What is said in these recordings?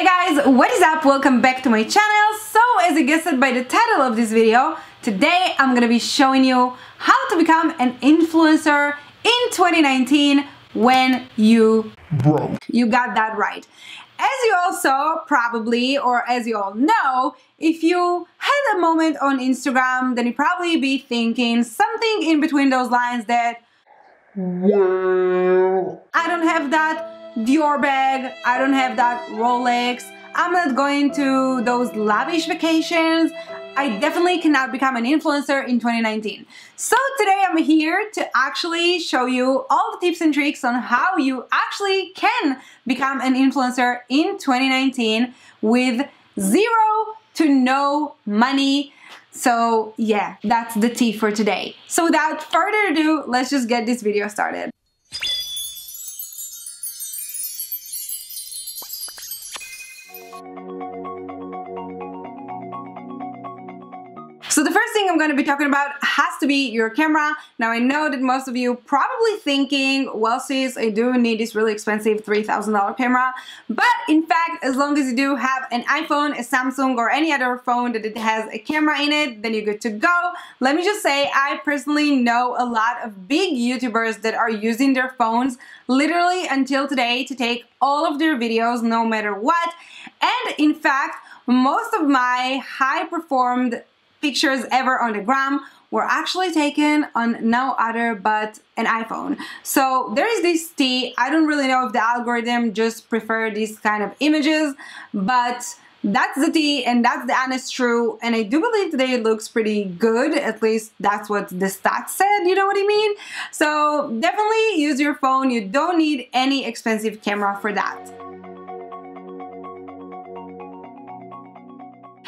Hey guys, what is up? Welcome back to my channel. So as you guessed by the title of this video, today I'm gonna be showing you how to become an influencer in 2019 when you broke. You got that right. As you all saw probably, or as you all know, if you had a moment on Instagram, then you probably be thinking something in between those lines that, well, I don't have that Dior bag, I don't have that Rolex, I'm not going to those lavish vacations, I definitely cannot become an influencer in 2019. So today I'm here to actually show you all the tips and tricks on how you actually can become an influencer in 2019 with zero to no money. So yeah, that's the tea for today. So without further ado, let's just get this video started. So the first thing I'm going to be talking about has to be your camera. Now I know that most of you probably thinking, well sis, I do need this really expensive $3,000 camera, but in fact, as long as you do have an iPhone, a Samsung, or any other phone that it has a camera in it, then you're good to go. Let me just say, I personally know a lot of big YouTubers that are using their phones literally until today to take all of their videos no matter what. And in fact, most of my high-performed pictures ever on the gram were actually taken on no other but an iPhone. So there is this tea. I don't really know if the algorithm just prefer these kind of images, but that's the tea and that's the honest truth. And I do believe today it looks pretty good. At least that's what the stats said, you know what I mean? So definitely use your phone. You don't need any expensive camera for that.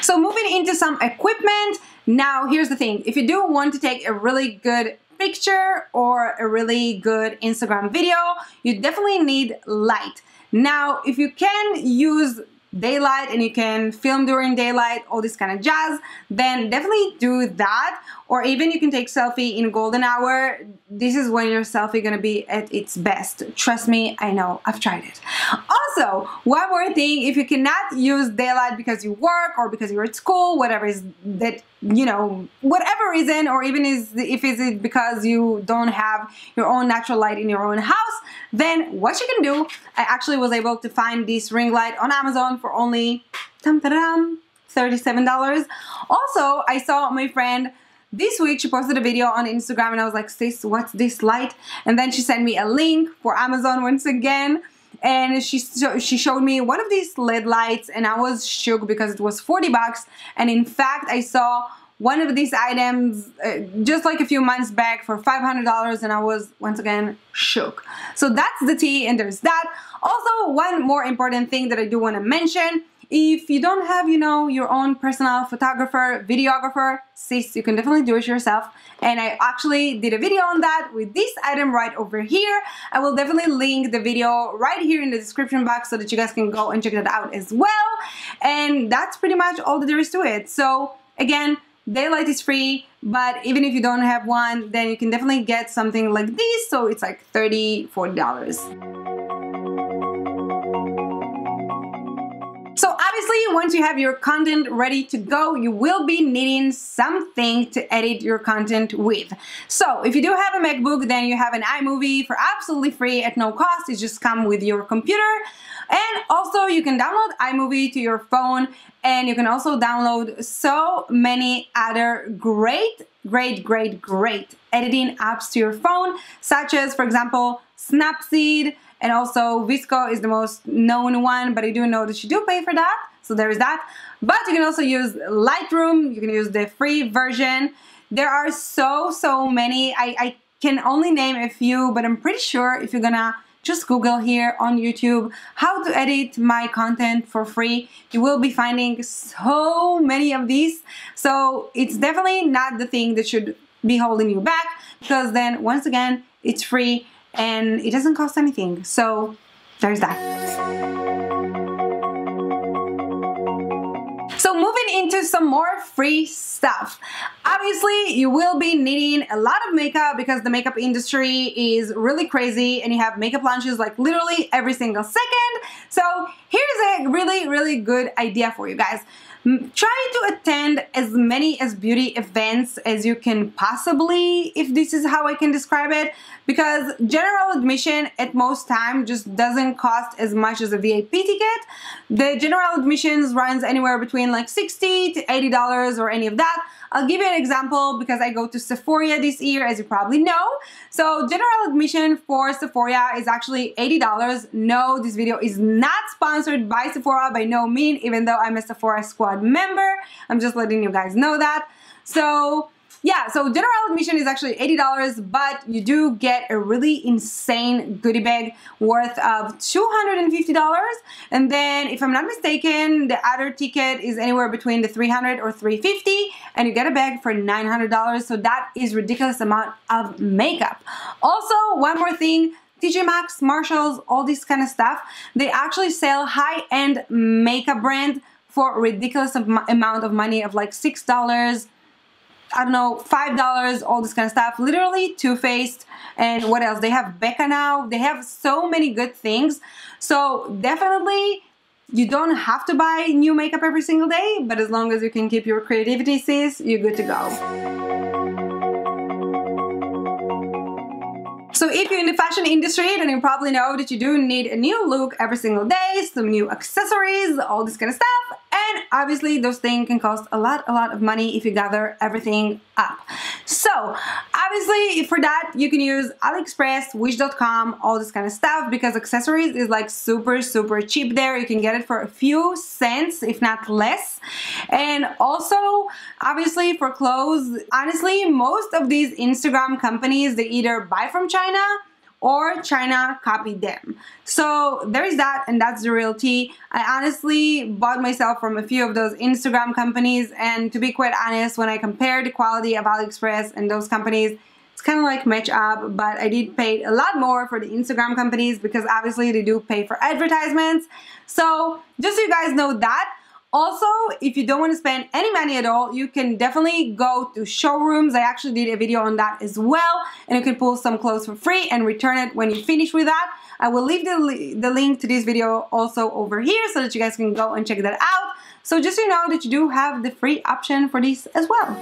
So moving into some equipment, now here's the thing. If you do want to take a really good picture or a really good Instagram video, you definitely need light. Now, if you can use daylight and you can film during daylight, all this kind of jazz, then definitely do that. Or even you can take selfie in golden hour. This is when your selfie gonna be at its best. Trust me, I know, I've tried it. Also, one more thing, if you cannot use daylight because you work or because you're at school, whatever is that, you know, whatever reason, or even if it's because you don't have your own natural light in your own house, then what you can do, I actually was able to find this ring light on Amazon for only $37. Also, I saw my friend this week, she posted a video on Instagram and I was like, sis, what's this light? And then she sent me a link for Amazon once again. And she showed me one of these LED lights and I was shook because it was 40 bucks. And in fact, I saw one of these items just like a few months back for $500 and I was once again shook. So that's the tea and there's that. Also, one more important thing that I do want to mention, if you don't have, you know, your own personal photographer, videographer, sis, you can definitely do it yourself. And I actually did a video on that with this item right over here. I will definitely link the video right here in the description box so that you guys can go and check that out as well. And that's pretty much all that there is to it. So again, daylight is free, but even if you don't have one, then you can definitely get something like this. So it's like $30, $40. So obviously, once you have your content ready to go, you will be needing something to edit your content with. So if you do have a MacBook, then you have an iMovie for absolutely free at no cost. It just comes with your computer. And also you can download iMovie to your phone, and you can also download so many other great editing apps to your phone, such as, for example, Snapseed. And also Visco is the most known one, but I do know that you do pay for that, so there is that. But you can also use Lightroom, you can use the free version. There are so many. I can only name a few, but I'm pretty sure if you're gonna just Google here on YouTube how to edit my content for free, you will be finding so many of these. So it's definitely not the thing that should be holding you back, because then once again, it's free and it doesn't cost anything. So there's that. So moving into some more free stuff. Obviously, you will be needing a lot of makeup because the makeup industry is really crazy and you have makeup launches like literally every single second. So here's a really good idea for you guys. Try to attend as many beauty events as you can possibly, if this is how I can describe it, because general admission at most time just doesn't cost as much as a VIP ticket. The general admissions runs anywhere between like $60 to $80 or any of that. I'll give you an example because I go to Sephora this year, as you probably know. So general admission for Sephora is actually $80. No, this video is not sponsored by Sephora by no means, even though I'm a Sephora Squad member. I'm just letting you guys know that. So yeah, so general admission is actually $80, but you do get a really insane goodie bag worth of $250. And then, if I'm not mistaken, the other ticket is anywhere between the $300 or $350, and you get a bag for $900. So that is ridiculous amount of makeup. Also, one more thing. TJ Maxx, Marshalls, all this kind of stuff, they actually sell high-end makeup brand for a ridiculous amount of money of like $6, I don't know, $5, all this kind of stuff. Literally Too Faced, and what else? They have Becca now. They have so many good things. So definitely, you don't have to buy new makeup every single day, but as long as you can keep your creativity, sis, you're good to go. So if you're in the fashion industry, then you probably know that you do need a new look every single day, some new accessories, all this kind of stuff. And obviously those things can cost a lot of money if you gather everything up. So obviously for that you can use AliExpress, Wish.com, all this kind of stuff, because accessories is like super cheap there. You can get it for a few cents, if not less. And also obviously for clothes, honestly most of these Instagram companies, they either buy from China or China copied them. So there is that, and that's the real tea. I honestly bought myself from a few of those Instagram companies, and to be quite honest, when I compare the quality of AliExpress and those companies, it's kind of like match up, but I did pay a lot more for the Instagram companies because obviously they do pay for advertisements. So just so you guys know that. Also, if you don't want to spend any money at all, you can definitely go to showrooms. I actually did a video on that as well, and you can pull some clothes for free and return it when you finish with that. I will leave the link to this video also over here so that you guys can go and check that out. So just so you know that you do have the free option for this as well.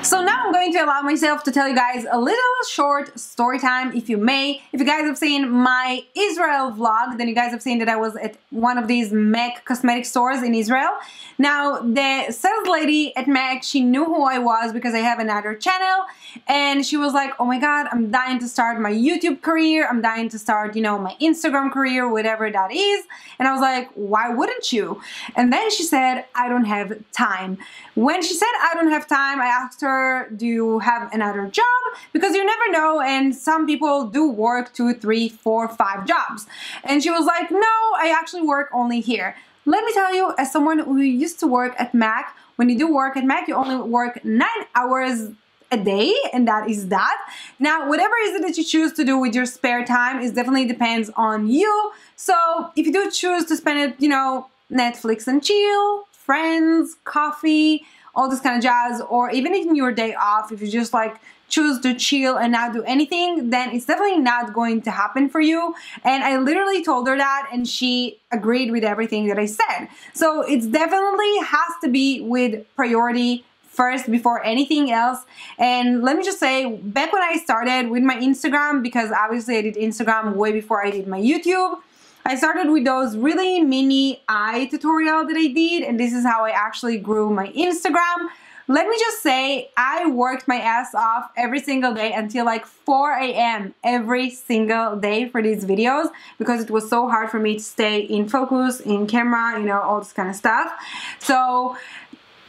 So now I'm going to allow myself to tell you guys a little short story time, if you may. If you guys have seen my Israel vlog, then you guys have seen that I was at one of these MAC cosmetic stores in Israel. Now, the sales lady at MAC, she knew who I was because I have another channel, and she was like, oh my god, I'm dying to start my YouTube career, I'm dying to start, you know, my Instagram career, whatever that is. And I was like, why wouldn't you? And then she said, I don't have time. When she said I don't have time, I asked her, do you have another job? Because you never know, and some people do work 2, 3, 4, 5 jobs. And she was like, no, I actually work only here. Let me tell you, as someone who used to work at MAC, when you do work at MAC, you only work 9 hours a day, and that is that. Now, whatever is it that you choose to do with your spare time, it definitely depends on you. So if you do choose to spend it, you know, Netflix and chill, friends, coffee, all this kind of jazz, or even in your day off, if you just like choose to chill and not do anything, then it's definitely not going to happen for you. And I literally told her that, and she agreed with everything that I said. So it's definitely has to be with priority first before anything else. And let me just say, back when I started with my Instagram, because obviously I did Instagram way before I did my YouTube, I started with those really mini eye tutorial that I did, and this is how I actually grew my Instagram. Let me just say, I worked my ass off every single day until like 4 a.m. every single day for these videos, because it was so hard for me to stay in focus, in camera, you know, all this kind of stuff. So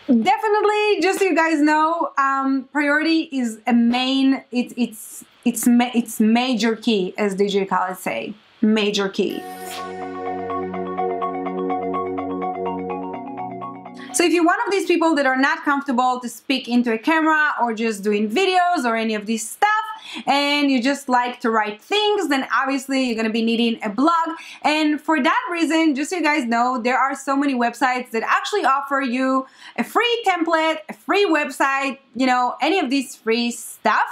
definitely, just so you guys know, priority is a main, it's major key, as DJ Khaled say. Major key. So if you're one of these people that are not comfortable to speak into a camera or just doing videos or any of this stuff, and you just like to write things, then obviously you're going to be needing a blog. And for that reason, just so you guys know, there are so many websites that actually offer you a free template, a free website, you know, any of these free stuff,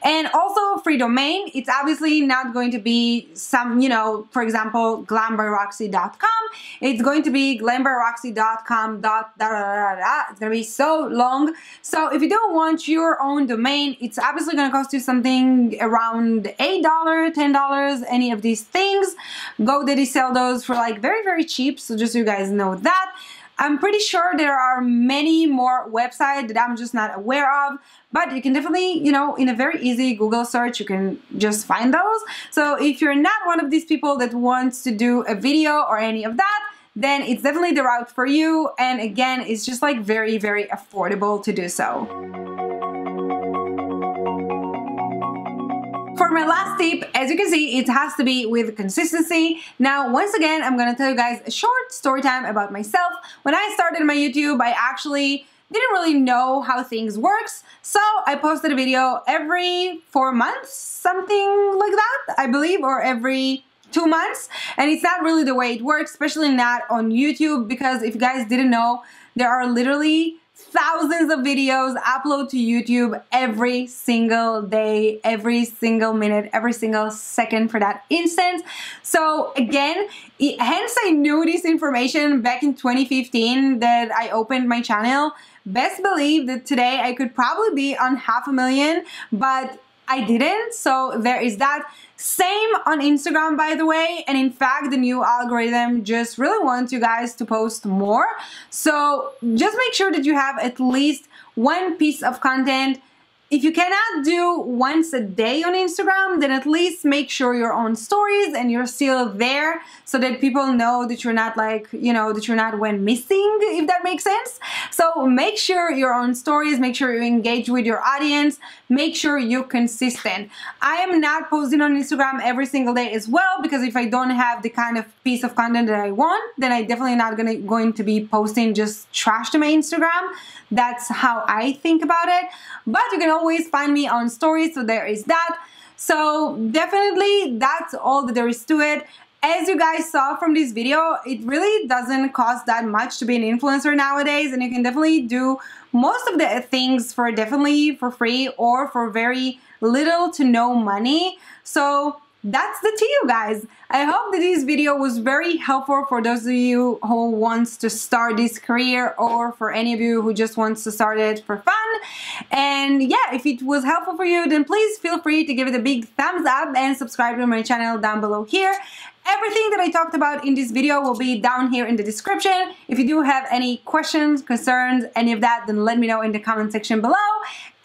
and also free domain. It's obviously not going to be some, you know, for example, glambyroxy.com. It's going to be glambyroxy.com. It's going to be so long. So if you don't want your own domain, it's obviously going to cost you something around $8, $10, any of these things. GoDaddy sell those for like very, very cheap. So just so you guys know that. I'm pretty sure there are many more websites that I'm just not aware of, but you can definitely, you know, in a very easy Google search, you can just find those. So if you're not one of these people that wants to do a video or any of that, then it's definitely the route for you. And again, it's just like very, very affordable to do so. For my last tip, as you can see, it has to be with consistency. Now, once again, I'm gonna tell you guys a short story time about myself. When I started my YouTube, I actually didn't really know how things works. So I posted a video every 4 months, something like that, I believe, or every 2 months. And it's not really the way it works, especially not on YouTube, because if you guys didn't know, there are literally thousands of videos uploaded to YouTube every single day, every single minute, every single second for that instance. So again, hence I knew this information back in 2015 that I opened my channel. Best believe that today I could probably be on 500,000, but I didn't. So there is that. Same on Instagram, by the way, and in fact the new algorithm just really wants you guys to post more. So just make sure that you have at least one piece of content. If you cannot do once a day on Instagram, then at least make sure you're on stories and you're still there so that people know that you're not like, you know, that you're not went missing, if that makes sense. So make sure you're on stories, make sure you engage with your audience, make sure you're consistent. I am not posting on Instagram every single day as well, because if I don't have the kind of piece of content that I want, then I definitely not going to be posting just trash to my Instagram. That's how I think about it. But you can always find me on stories, so there is that. So definitely that's all that there is to it. As you guys saw from this video, it really doesn't cost that much to be an influencer nowadays, and you can definitely do most of the things for definitely for free or for very little to no money. So that's the tea, you guys. I hope that this video was very helpful for those of you who wants to start this career, or for any of you who just wants to start it for fun. And yeah, if it was helpful for you, then please feel free to give it a big thumbs up and subscribe to my channel down below here. Everything that I talked about in this video will be down here in the description. If you do have any questions, concerns, any of that, then let me know in the comment section below.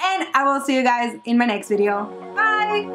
And I will see you guys in my next video. Bye!